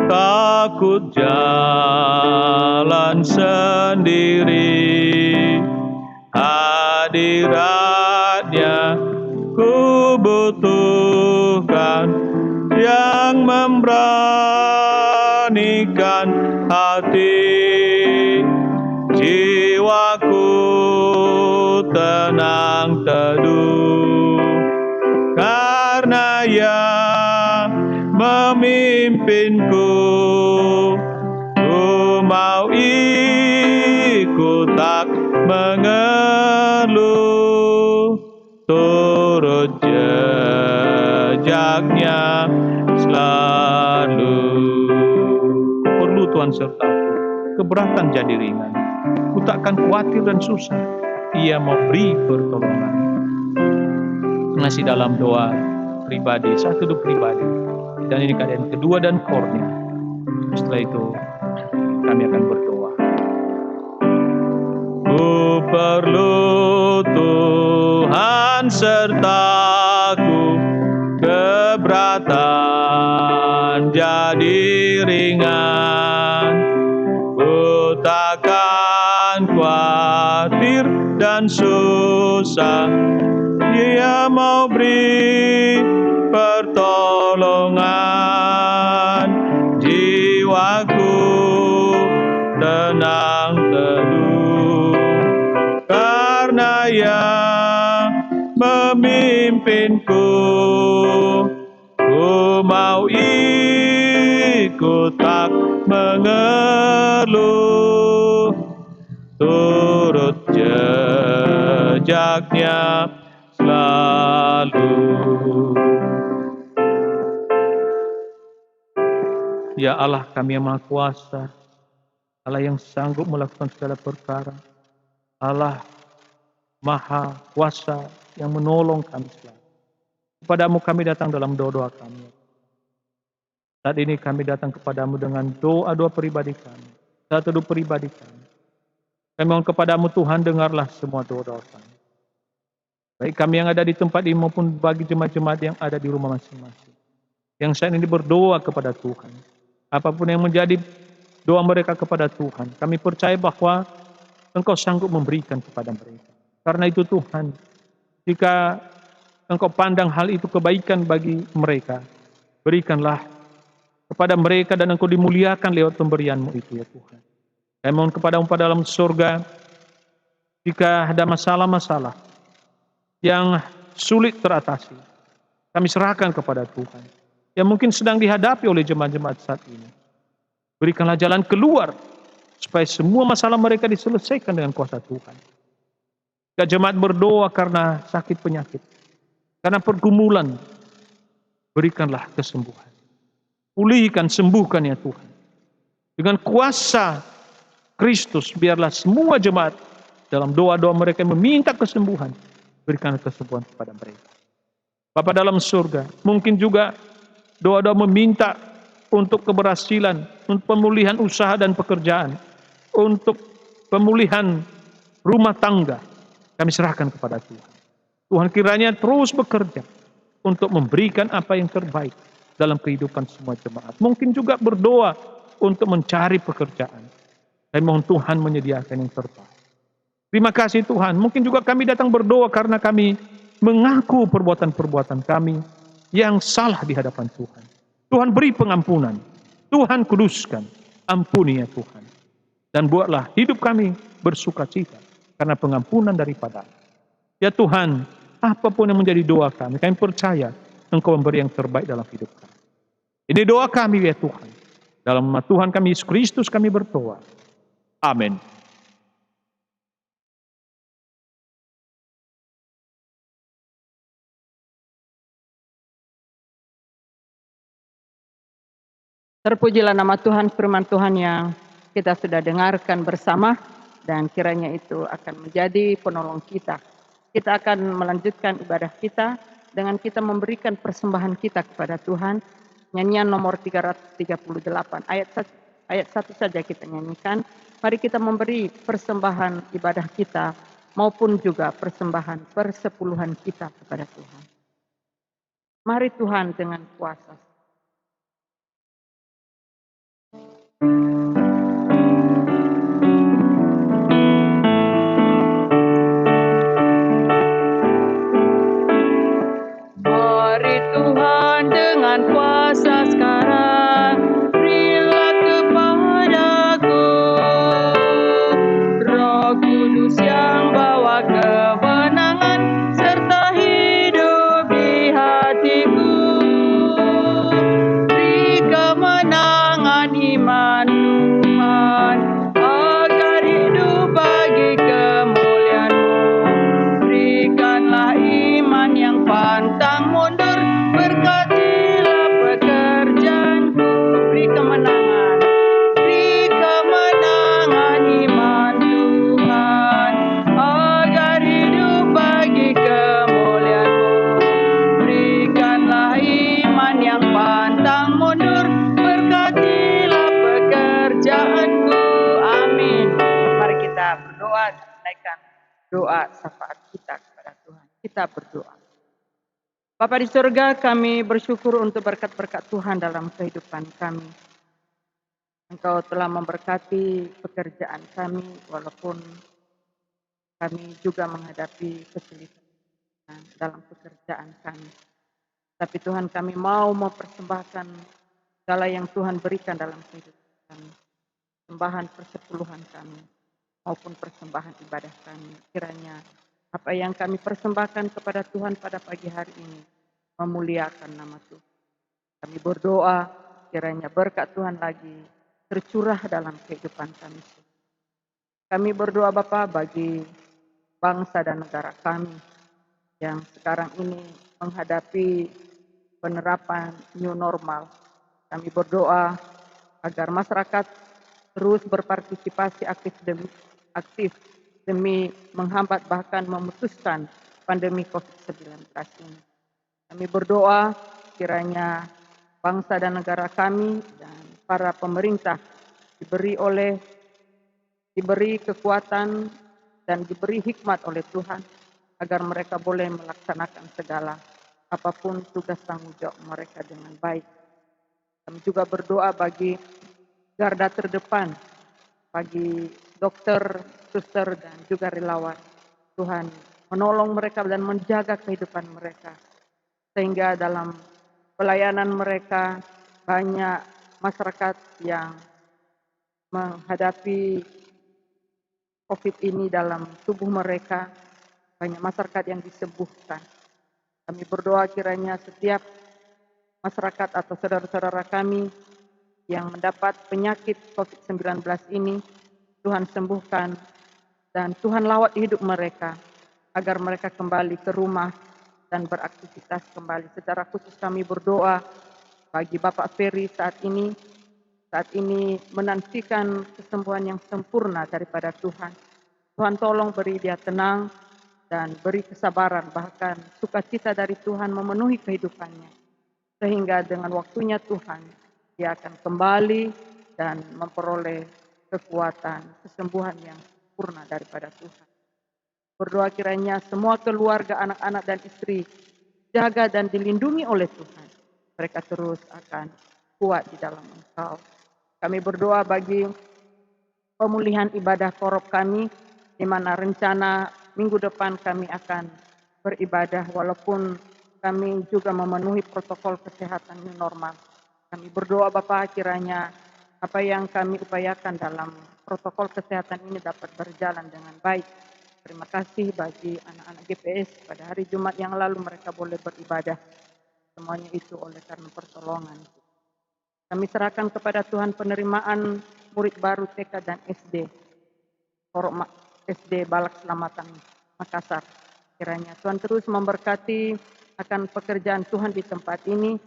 S1: takut jalan sendiri. Hadiratnya ku butuhkan, yang memberanikan hati. Jiwaku tenang teduh, karena Ia memimpinku. Ku mau ikut tak mengeluh, turut jejaknya selalu. Perlu Tuhan sertaku, keberatan jadi ringan. Ku takkan khawatir dan susah, Ia mau beri pertolongan. Masih dalam doa pribadi, satu doa pribadi. Dan ini keadaan kedua dan kornya. Setelah itu kami akan berdoa. Ku perlu Tuhan sertaku, keberatan jadi ringan. Ku takkan khawatir dan susah, Dia mau beri pertolongan. Jiwaku tenang teduh, karena Ia memimpinku. Ku mau ikut tak mengeluh, turut jejaknya selalu. Ya Allah kami yang Maha Kuasa, Allah yang sanggup melakukan segala perkara, Allah Maha Kuasa yang menolong kami selalu. Kepadamu kami datang dalam doa-doa kami. Saat ini kami datang kepadamu dengan doa-doa pribadi kami. Satu doa pribadi kami. Kami mohon kepadamu Tuhan, dengarlah semua doa-doa kami. Baik kami yang ada di tempat ini maupun bagi jemaat-jemaat yang ada di rumah masing-masing. Yang saat ini berdoa kepada Tuhan. Apapun yang menjadi doa mereka kepada Tuhan, kami percaya bahwa Engkau sanggup memberikan kepada mereka. Karena itu Tuhan, jika Engkau pandang hal itu kebaikan bagi mereka, berikanlah kepada mereka dan Engkau dimuliakan lewat pemberian-Mu itu ya Tuhan. Kami mohon kepada-Mu pada dalam surga, jika ada masalah-masalah yang sulit teratasi, kami serahkan kepada Tuhan. Yang mungkin sedang dihadapi oleh jemaat-jemaat saat ini. Berikanlah jalan keluar, supaya semua masalah mereka diselesaikan dengan kuasa Tuhan. Jika jemaat berdoa karena sakit penyakit, karena pergumulan, berikanlah kesembuhan. Pulihkan, sembuhkan ya Tuhan. Dengan kuasa Kristus, biarlah semua jemaat dalam doa-doa mereka meminta kesembuhan, berikanlah kesembuhan kepada mereka. Bapa dalam surga, mungkin juga doa-doa meminta untuk keberhasilan, untuk pemulihan usaha dan pekerjaan, untuk pemulihan rumah tangga, kami serahkan kepada Tuhan. Tuhan kiranya terus bekerja untuk memberikan apa yang terbaik dalam kehidupan semua jemaat. Mungkin juga berdoa untuk mencari pekerjaan. Dan mohon Tuhan menyediakan yang terbaik. Terima kasih Tuhan. Mungkin juga kami datang berdoa karena kami mengaku perbuatan-perbuatan kami yang salah di hadapan Tuhan. Tuhan beri pengampunan. Tuhan kuduskan. Ampuni ya Tuhan. Dan buatlah hidup kami bersukacita karena pengampunan daripada. Ya Tuhan, apapun yang menjadi doa kami percaya Engkau memberi yang terbaik dalam hidup kami. Ini doa kami ya Tuhan. Dalam nama Tuhan kami Yesus Kristus kami berdoa. Amin.
S2: Terpujilah nama Tuhan, firman Tuhan yang kita sudah dengarkan bersama, dan kiranya itu akan menjadi penolong kita. Kita akan melanjutkan ibadah kita dengan kita memberikan persembahan kita kepada Tuhan. Nyanyian nomor 338, ayat 1 saja kita nyanyikan. Mari kita memberi persembahan ibadah kita maupun juga persembahan persepuluhan kita kepada Tuhan. Mari Tuhan dengan kuasa. Mari Tuhan dengan kuasa sekarang, berilah kepadaku Roh Kudus yang bawa kemenangan serta hidup di hatiku. Beri kemenangan iman Tuhan, agar hidup bagi kemuliaan-Mu. Berikanlah iman yang pantang mundur, berkatilah pekerjaanku. Beri kemenangan iman Tuhan, agar hidup bagi kemuliaan-Mu. Berikanlah iman yang pantang mundur, berkatilah pekerjaanku. Amin. Mari kita berdoa, naikkan doa syafaat kita kepada Tuhan. Kita berdoa. Bapa di surga, kami bersyukur untuk berkat-berkat Tuhan dalam kehidupan kami. Engkau telah memberkati pekerjaan kami, walaupun kami juga menghadapi kesulitan dalam pekerjaan kami. Tapi Tuhan, kami mau mempersembahkan segala yang Tuhan berikan dalam kehidupan kami. Persembahan persepuluhan kami, maupun persembahan ibadah kami. Kiranya apa yang kami persembahkan kepada Tuhan pada pagi hari ini memuliakan nama Tuhan. Kami berdoa kiranya berkat Tuhan lagi tercurah dalam kehidupan kami. Kami berdoa Bapa bagi bangsa dan negara kami yang sekarang ini menghadapi penerapan new normal. Kami berdoa agar masyarakat terus berpartisipasi aktif demi menghambat bahkan memutuskan pandemi COVID-19 ini. Kami berdoa kiranya bangsa dan negara kami dan para pemerintah diberi kekuatan dan diberi hikmat oleh Tuhan agar mereka boleh melaksanakan segala apapun tugas tanggung jawab mereka dengan baik. Kami juga berdoa bagi garda terdepan, bagi dokter, suster, dan juga relawan. Tuhan menolong mereka dan menjaga kehidupan mereka, sehingga dalam pelayanan mereka banyak masyarakat yang menghadapi COVID ini dalam tubuh mereka, banyak masyarakat yang disembuhkan. Kami berdoa kiranya setiap masyarakat atau saudara-saudara kami yang mendapat penyakit COVID-19 ini, Tuhan sembuhkan dan Tuhan lawat hidup mereka agar mereka kembali ke rumah dan beraktivitas kembali. Secara khusus kami berdoa bagi Bapak Ferry saat ini menantikan kesembuhan yang sempurna daripada Tuhan. Tuhan tolong beri dia tenang dan beri kesabaran, bahkan sukacita dari Tuhan memenuhi kehidupannya. Sehingga dengan waktunya Tuhan, dia akan kembali dan memperoleh kekuatan, kesembuhan yang sempurna daripada Tuhan. Berdoa kiranya semua keluarga, anak-anak dan istri jaga dan dilindungi oleh Tuhan. Mereka terus akan kuat di dalam Engkau. Kami berdoa bagi pemulihan ibadah korup kami, di mana rencana minggu depan kami akan beribadah walaupun kami juga memenuhi protokol kesehatan new normal. Kami berdoa Bapa kiranya apa yang kami upayakan dalam protokol kesehatan ini dapat berjalan dengan baik. Terima kasih bagi anak-anak GPS pada hari Jumat yang lalu mereka boleh beribadah. Semuanya itu oleh karena pertolongan. Kami serahkan kepada Tuhan penerimaan murid baru TK dan SD. Korok SD Balak Selamatan Makassar. Kiranya Tuhan terus memberkati akan pekerjaan Tuhan di tempat ini.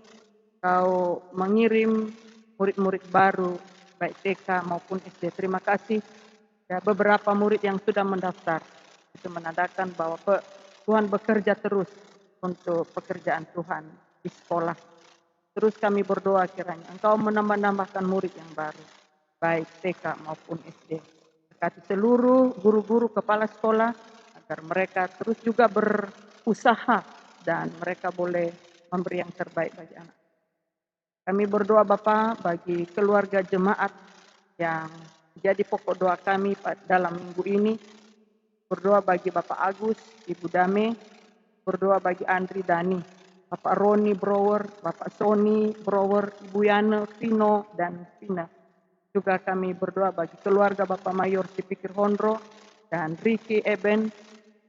S2: Kau mengirim murid-murid baru baik TK maupun SD. Terima kasih. Ya, beberapa murid yang sudah mendaftar. Itu menandakan bahwa Tuhan bekerja terus untuk pekerjaan Tuhan di sekolah. Terus kami berdoa kiranya Engkau menambah-nambahkan murid yang baru, baik TK maupun SD. Berkati seluruh guru-guru kepala sekolah agar mereka terus juga berusaha dan mereka boleh memberi yang terbaik bagi anak. Kami berdoa Bapa bagi keluarga jemaat yang jadi pokok doa kami dalam minggu ini. Berdoa bagi Bapak Agus, Ibu Dame, berdoa bagi Andri Dani, Bapak Roni Brower, Bapak Sony Brower, Ibu Yana, Vino, dan Vina. Juga kami berdoa bagi keluarga Bapak Mayor Sipikir Hondro dan Ricky Eben.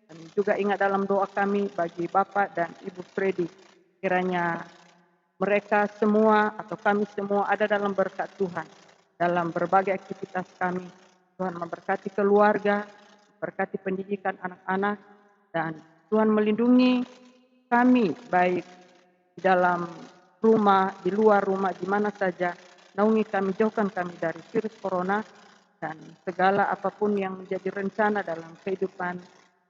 S2: Dan juga ingat dalam doa kami bagi Bapak dan Ibu Freddy. Kiranya mereka semua atau kami semua ada dalam berkat Tuhan. Dalam berbagai aktivitas kami, Tuhan memberkati keluarga, memberkati pendidikan anak-anak, dan Tuhan melindungi kami baik di dalam rumah, di luar rumah, di mana saja. Naungi kami, jauhkan kami dari virus corona dan segala apapun yang menjadi rencana dalam kehidupan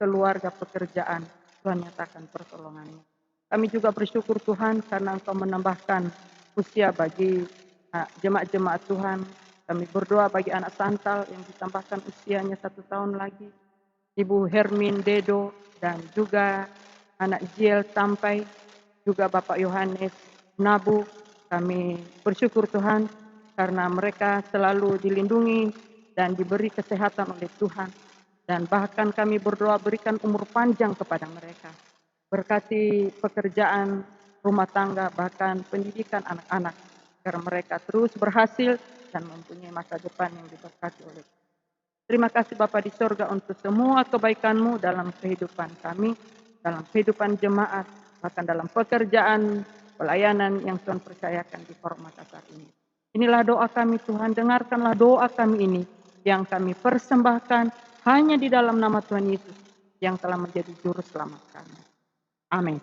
S2: keluarga, pekerjaan. Tuhan nyatakan pertolongannya. Kami juga bersyukur Tuhan karena Engkau menambahkan usia bagi jemaat-jemaat Tuhan. Kami berdoa bagi anak Santal yang ditambahkan usianya 1 tahun lagi. Ibu Hermin Dedo dan juga anak Jiel Tampai, juga Bapak Yohanes Nabu. Kami bersyukur Tuhan karena mereka selalu dilindungi dan diberi kesehatan oleh Tuhan. Dan bahkan kami berdoa berikan umur panjang kepada mereka. Berkati pekerjaan rumah tangga, bahkan pendidikan anak-anak. Agar mereka terus berhasil dan mempunyai masa depan yang diberkati oleh Tuhan. Terima kasih Bapa di sorga untuk semua kebaikan-Mu dalam kehidupan kami, dalam kehidupan jemaat, bahkan dalam pekerjaan, pelayanan yang Tuhan percayakan di Korup Makassar ini. Inilah doa kami Tuhan, dengarkanlah doa kami ini yang kami persembahkan hanya di dalam nama Tuhan Yesus yang telah menjadi juru selamat kami. Amin.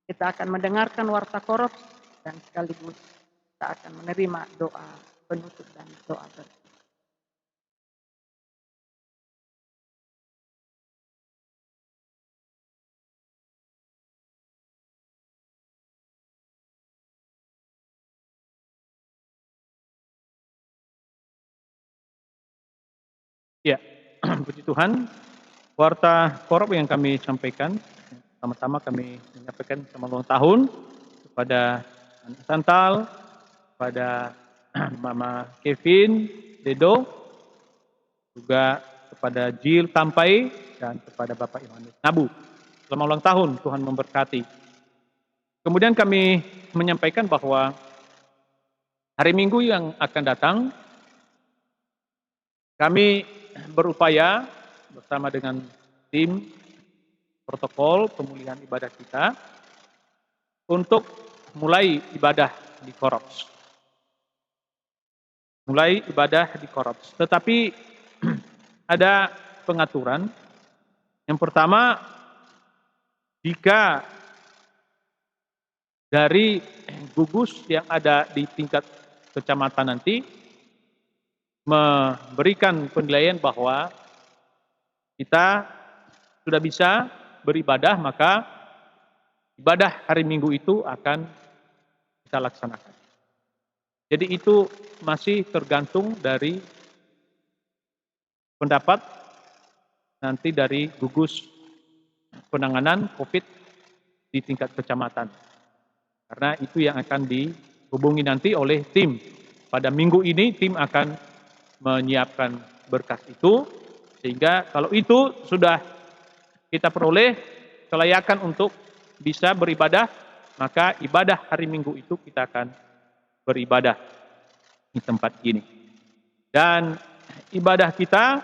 S2: Kita akan mendengarkan warta korup dan sekaligus kita akan menerima doa penutup dan doa bersama.
S1: Ya, puji Tuhan, warta korup yang kami sampaikan, pertama-tama kami menyampaikan selamat ulang tahun kepada anak Santal, kepada Mama Kevin, Dedo, juga kepada Jill Tampai, dan kepada Bapak Yohanes Nabu. Selamat ulang tahun, Tuhan memberkati. Kemudian kami menyampaikan bahwa hari Minggu yang akan datang, kami berupaya bersama dengan tim protokol pemulihan ibadah kita untuk mulai ibadah di Korops. Mulai ibadah di Korops. Tetapi ada pengaturan. Yang pertama, jika dari gugus yang ada di tingkat kecamatan nanti memberikan penilaian bahwa kita sudah bisa beribadah, maka ibadah hari Minggu itu akan kita laksanakan. Jadi itu masih tergantung dari pendapat nanti dari gugus penanganan COVID di tingkat kecamatan. Karena itu yang akan dihubungi nanti oleh tim. Pada minggu ini tim akan menyiapkan berkas itu, sehingga kalau itu sudah kita peroleh kelayakan untuk bisa beribadah, maka ibadah hari Minggu itu kita akan beribadah di tempat ini. Dan ibadah kita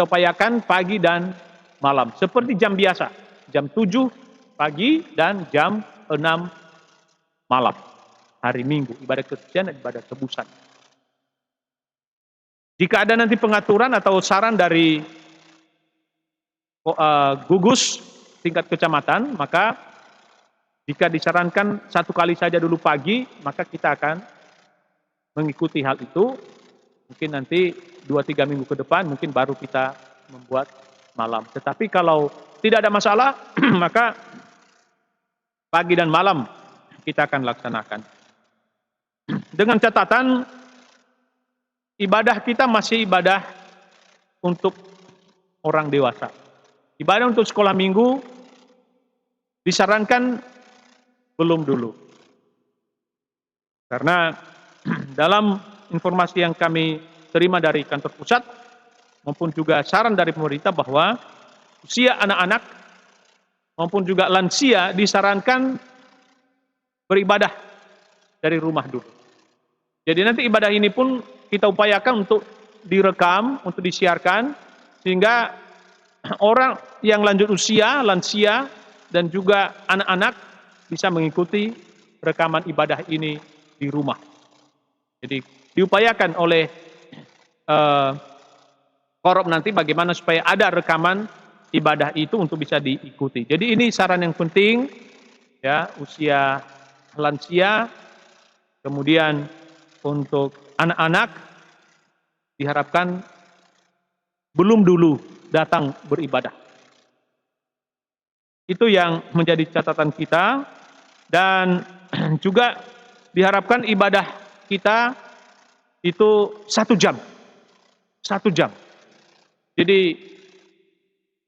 S1: upayakan pagi dan malam, seperti jam biasa, jam 7 pagi dan jam 6 malam, hari Minggu, ibadah kesucian dan ibadah tebusan. Jika ada nanti pengaturan atau saran dari gugus tingkat kecamatan, maka jika disarankan 1 kali saja dulu pagi, maka kita akan mengikuti hal itu. Mungkin nanti 2-3 minggu ke depan, mungkin baru kita membuat malam. Tetapi kalau tidak ada masalah, maka pagi dan malam kita akan laksanakan. Dengan catatan, ibadah kita masih ibadah untuk orang dewasa. Ibadah untuk sekolah minggu disarankan belum dulu. Karena dalam informasi yang kami terima dari kantor pusat maupun juga saran dari pemerintah bahwa usia anak-anak maupun juga lansia disarankan beribadah dari rumah dulu. Jadi nanti ibadah ini pun kita upayakan untuk direkam, untuk disiarkan, sehingga orang yang lanjut usia, lansia, dan juga anak-anak bisa mengikuti rekaman ibadah ini di rumah. Jadi diupayakan oleh korup nanti bagaimana supaya ada rekaman ibadah itu untuk bisa diikuti. Jadi ini saran yang penting, ya, usia lansia, kemudian untuk anak-anak diharapkan belum dulu datang beribadah. Itu yang menjadi catatan kita, dan juga diharapkan ibadah kita itu 1 jam. 1 jam. Jadi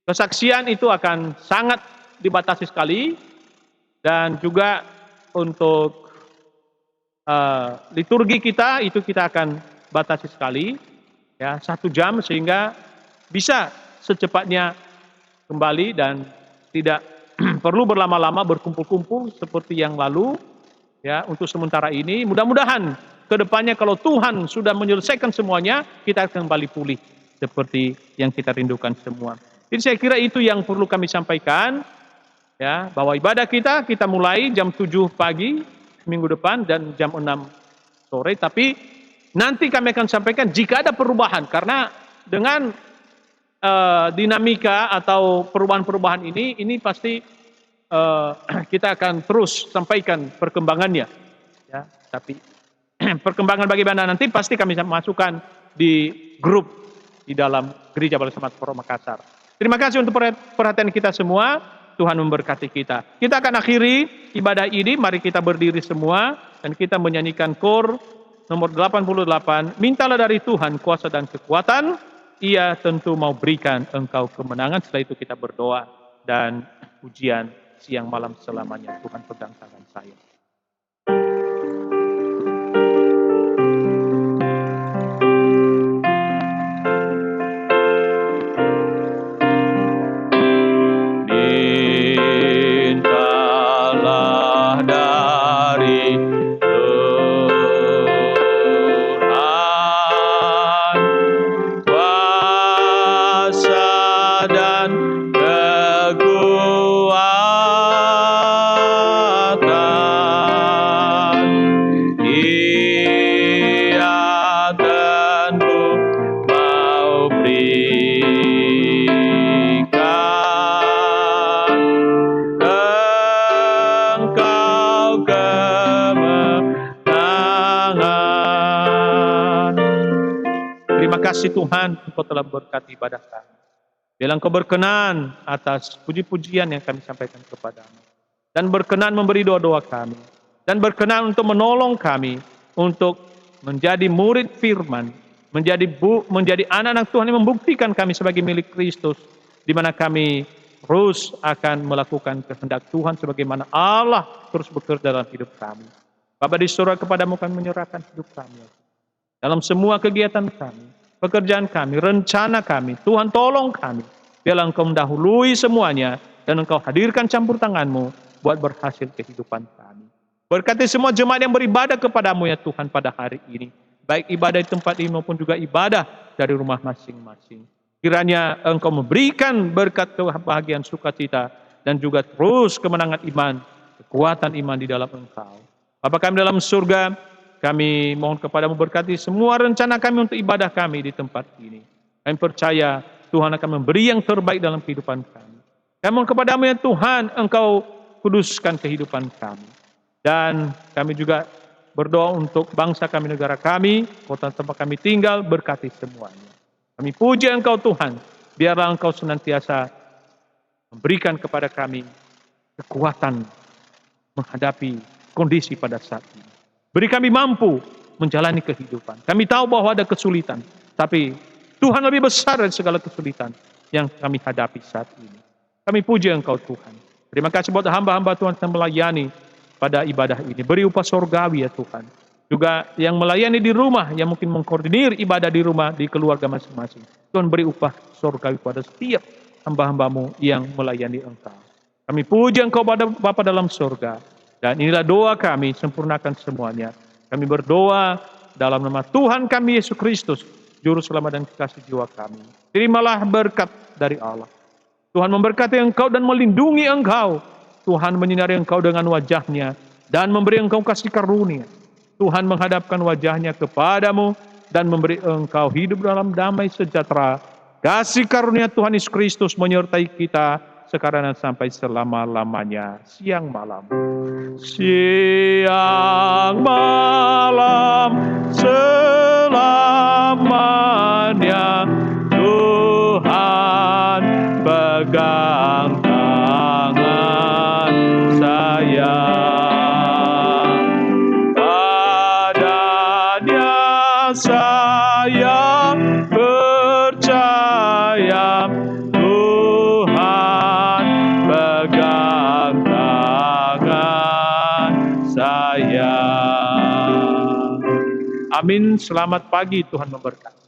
S1: kesaksian itu akan sangat dibatasi sekali, dan juga untuk liturgi kita itu kita akan batasi sekali, ya, 1 jam, sehingga bisa secepatnya kembali dan tidak perlu berlama-lama berkumpul-kumpul seperti yang lalu, ya. Untuk sementara ini, mudah-mudahan kedepannya kalau Tuhan sudah menyelesaikan semuanya, kita akan kembali pulih seperti yang kita rindukan semua. Jadi saya kira itu yang perlu kami sampaikan, ya, bahwa ibadah kita mulai jam 7 pagi minggu depan dan jam 6 sore, tapi nanti kami akan sampaikan jika ada perubahan, karena dengan dinamika atau perubahan-perubahan ini pasti kita akan terus sampaikan perkembangannya, ya. Tapi perkembangan bagaimana nanti pasti kami masukkan di grup di dalam Gereja Balai Selamat Puro Makassar. Terima kasih untuk perhatian kita semua. Tuhan memberkati kita. Kita akan akhiri ibadah ini. Mari kita berdiri semua dan kita menyanyikan kor nomor 88. Mintalah dari Tuhan kuasa dan kekuatan. Ia tentu mau berikan engkau kemenangan. Setelah itu kita berdoa dan pujian siang malam selamanya. Tuhan pegang tangan saya. Kasih Tuhan, Engkau telah berkati ibadah kami. Biarlah Engkau berkenan atas puji-pujian yang kami sampaikan kepadamu. Dan berkenan memberi doa-doa kami. Dan berkenan untuk menolong kami untuk menjadi murid firman. Menjadi anak-anak Tuhan yang membuktikan kami sebagai milik Kristus. Di mana kami terus akan melakukan kehendak Tuhan sebagaimana Allah terus bekerja dalam hidup kami. Bapa di surga, kepadamu kami menyerahkan hidup kami. Dalam semua kegiatan kami. Pekerjaan kami, rencana kami, Tuhan tolong kami. Biarlah Engkau mendahului semuanya dan Engkau hadirkan campur tangan-Mu buat berhasil kehidupan kami. Berkati semua jemaat yang beribadah kepadamu ya Tuhan pada hari ini. Baik ibadah di tempat ini maupun juga ibadah dari rumah masing-masing. Kiranya Engkau memberikan berkat kebahagiaan sukacita dan juga terus kemenangan iman, kekuatan iman di dalam Engkau. Bapa kami dalam surga, kami mohon kepadamu berkati semua rencana kami untuk ibadah kami di tempat ini. Kami percaya Tuhan akan memberi yang terbaik dalam kehidupan kami. Kami mohon kepadamu ya Tuhan, Engkau kuduskan kehidupan kami. Dan kami juga berdoa untuk bangsa kami, negara kami, kota tempat kami tinggal, berkati semuanya. Kami puji Engkau Tuhan, biarlah Engkau senantiasa memberikan kepada kami kekuatan menghadapi kondisi pada saat ini. Beri kami mampu menjalani kehidupan. Kami tahu bahwa ada kesulitan, tapi Tuhan lebih besar dari segala kesulitan yang kami hadapi saat ini. Kami puji Engkau Tuhan. Terima kasih buat hamba-hamba Tuhan yang melayani pada ibadah ini. Beri upah sorgawi ya Tuhan. Juga yang melayani di rumah, yang mungkin mengkoordinir ibadah di rumah, di keluarga masing-masing. Tuhan beri upah sorgawi pada setiap hamba-hambamu yang melayani Engkau. Kami puji Engkau pada Bapa dalam surga. Dan inilah doa kami, sempurnakan semuanya. Kami berdoa dalam nama Tuhan kami Yesus Kristus, Juru Selamat dan Kekasih jiwa kami. Terimalah berkat dari Allah. Tuhan memberkati engkau dan melindungi engkau. Tuhan menyinari engkau dengan wajah-Nya dan memberi engkau kasih karunia. Tuhan menghadapkan wajah-Nya kepadamu dan memberi engkau hidup dalam damai sejahtera. Kasih karunia Tuhan Yesus Kristus menyertai kita sekarang dan sampai selama-lamanya. Siang malam. Siang malam selamanya Tuhan pegang tangan saya. Padanya saya percaya Tuhan pegang tangan saya. Amin. Selamat pagi, Tuhan memberkati.